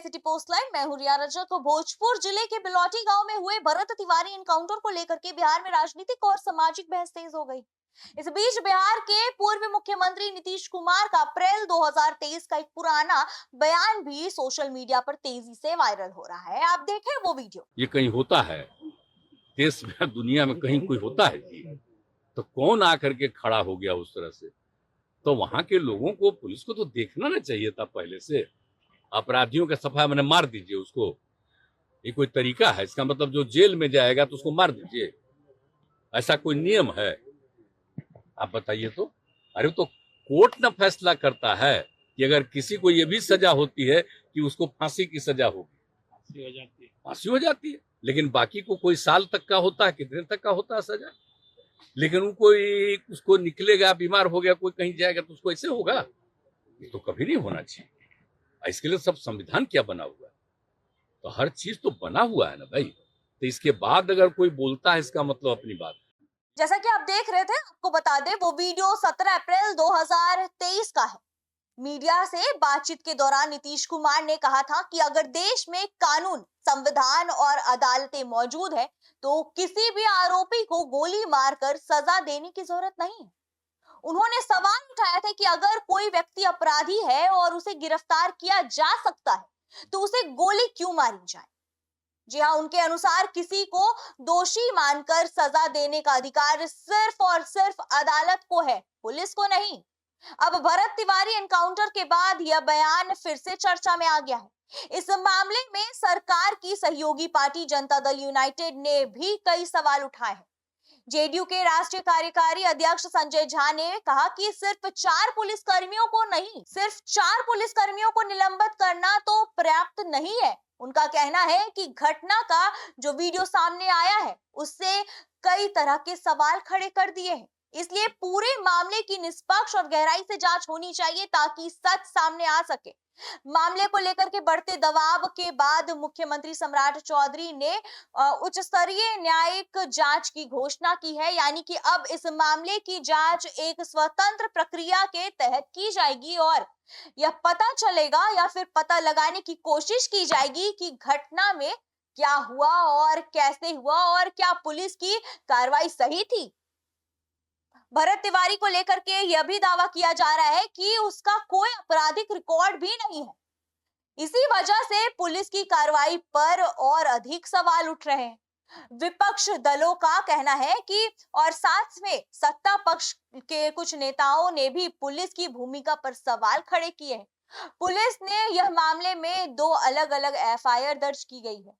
City post live, मैं हूं रिया रजक। भोजपुर जिले के बिलौटी गांव में हुए भरत तिवारी एनकाउंटर को लेकर के बिहार में राजनीतिक और सामाजिक बहस तेज हो गई। इस बीच बिहार के पूर्व मुख्यमंत्री नीतीश कुमार का अप्रैल 2023 का एक पुराना बयान भी सोशल मीडिया पर तेजी से वायरल हो रहा है। आप देखें वो वीडियो। ये कहीं होता है देश में, दुनिया में कहीं कोई होता है जी? तो कौन आकर के खड़ा हो गया उस तरह से? तो वहां के लोगों को, पुलिस को तो देखना ना चाहिए था पहले से। अपराधियों का सफाया मैंने मार दीजिए उसको। ये कोई तरीका है? इसका मतलब जो जेल में जाएगा तो उसको मार दीजिए, ऐसा कोई नियम है? आप बताइए तो। अरे तो कोर्ट ना फैसला करता है कि अगर किसी को ये भी सजा होती है कि उसको फांसी की सजा होगी, फांसी हो जाती है। लेकिन बाकी को कोई साल तक का होता है, कितने तक का होता है सजा। लेकिन उनको उसको निकलेगा, बीमार हो गया, कोई कहीं जाएगा तो उसको ऐसे होगा? ये तो कभी नहीं होना चाहिए। इसके लिए सब संविधान क्या बना हुआ है? तो हर चीज तो बना हुआ है ना भाई। तो इसके बाद अगर कोई बोलता है, इसका मतलब अपनी बात। जैसा कि आप देख रहे थे, आपको बता दें वो वीडियो 17 अप्रैल 2023 का है। मीडिया से बातचीत के दौरान नीतीश कुमार ने कहा था कि अगर देश में कानून, संविधान और अदालतें मौजूद है तो किसी भी आरोपी को गोली मारकर सजा देने की जरूरत नहीं है। उन्होंने सवाल उठाया था कि अगर कोई व्यक्ति अपराधी है और उसे गिरफ्तार किया जा सकता है तो उसे गोली क्यों मारी जाए। जी हाँ, उनके अनुसार किसी को दोषी मानकर सजा देने का अधिकार सिर्फ और सिर्फ अदालत को है, पुलिस को नहीं। अब भरत तिवारी एनकाउंटर के बाद यह बयान फिर से चर्चा में आ गया है। इस मामले में सरकार की सहयोगी पार्टी जनता दल यूनाइटेड ने भी कई सवाल उठाए हैं। जेडीयू के राष्ट्रीय कार्यकारी अध्यक्ष संजय झा ने कहा कि सिर्फ 4 पुलिसकर्मियों को नहीं, सिर्फ 4 पुलिसकर्मियों को निलंबित करना तो पर्याप्त नहीं है। उनका कहना है कि घटना का जो वीडियो सामने आया है उससे कई तरह के सवाल खड़े कर दिए हैं। इसलिए पूरे मामले की निष्पक्ष और गहराई से जांच होनी चाहिए ताकि सच सामने आ सके। मामले को लेकर के बढ़ते दबाव के बाद मुख्यमंत्री सम्राट चौधरी ने उच्च स्तरीय न्यायिक जांच की घोषणा की है, यानी कि अब इस मामले की जांच एक स्वतंत्र प्रक्रिया के तहत की जाएगी और यह पता चलेगा या फिर पता लगाने की कोशिश की जाएगी कि घटना में क्या हुआ और कैसे हुआ और क्या पुलिस की कार्रवाई सही थी। भरत तिवारी को लेकर के यह भी दावा किया जा रहा है कि उसका कोई आपराधिक रिकॉर्ड भी नहीं है। इसी वजह से पुलिस की कार्रवाई पर और अधिक सवाल उठ रहे हैं। विपक्ष दलों का कहना है कि और साथ में सत्ता पक्ष के कुछ नेताओं ने भी पुलिस की भूमिका पर सवाल खड़े किए हैं। पुलिस ने यह मामले में 2 अलग-अलग एफआईआर दर्ज की गई है।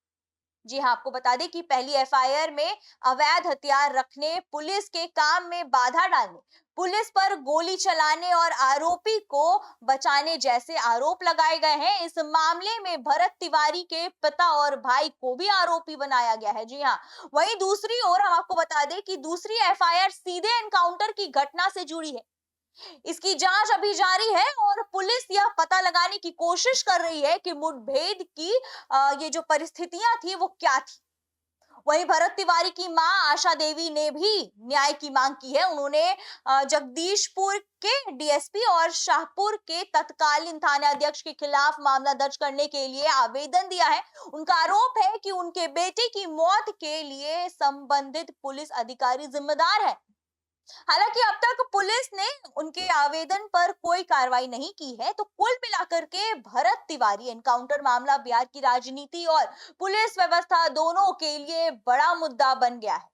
जी हाँ, आपको बता दें कि पहली एफआईआर में अवैध हथियार रखने, पुलिस के काम में बाधा डालने, पुलिस पर गोली चलाने और आरोपी को बचाने जैसे आरोप लगाए गए हैं। इस मामले में भरत तिवारी के पिता और भाई को भी आरोपी बनाया गया है। जी हाँ, वहीं दूसरी ओर हम आपको बता दें कि दूसरी एफआईआर सीधे एनकाउंटर की घटना से जुड़ी है। इसकी जांच अभी जारी है और पुलिस यह पता लगाने की कोशिश कर रही है कि मुठभेड़ की ये जो परिस्थितियां थी वो क्या थी। वहीं भरत तिवारी की मां आशा देवी ने भी न्याय की मांग की है। उन्होंने जगदीशपुर के डीएसपी और शाहपुर के तत्कालीन थाना अध्यक्ष के खिलाफ मामला दर्ज करने के लिए आवेदन दिया है। उनका आरोप है कि उनके बेटे की मौत के लिए संबंधित पुलिस अधिकारी जिम्मेदार है। हालांकि अब तक पुलिस ने उनके आवेदन पर कोई कार्रवाई नहीं की है। तो कुल मिलाकर के भरत तिवारी एनकाउंटर मामला बिहार की राजनीति और पुलिस व्यवस्था दोनों के लिए बड़ा मुद्दा बन गया है।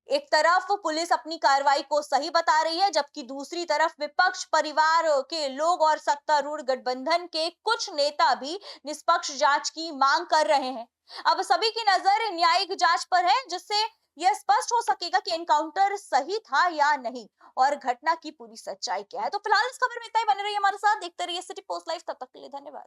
एक तरफ पुलिस अपनी कार्रवाई को सही बता रही है, जबकि दूसरी तरफ विपक्ष, परिवार के लोग और सत्तारूढ़ गठबंधन के कुछ नेता भी निष्पक्ष जांच की मांग कर रहे हैं। अब सभी की नजर न्यायिक जांच पर है, जिससे यह स्पष्ट हो सकेगा कि एनकाउंटर सही था या नहीं और घटना की पूरी सच्चाई क्या है। तो फिलहाल इस खबर में इतना ही। बने रहिए हमारे साथ, देखते रहिए सिटी पोस्ट लाइव। तब तक के लिए धन्यवाद।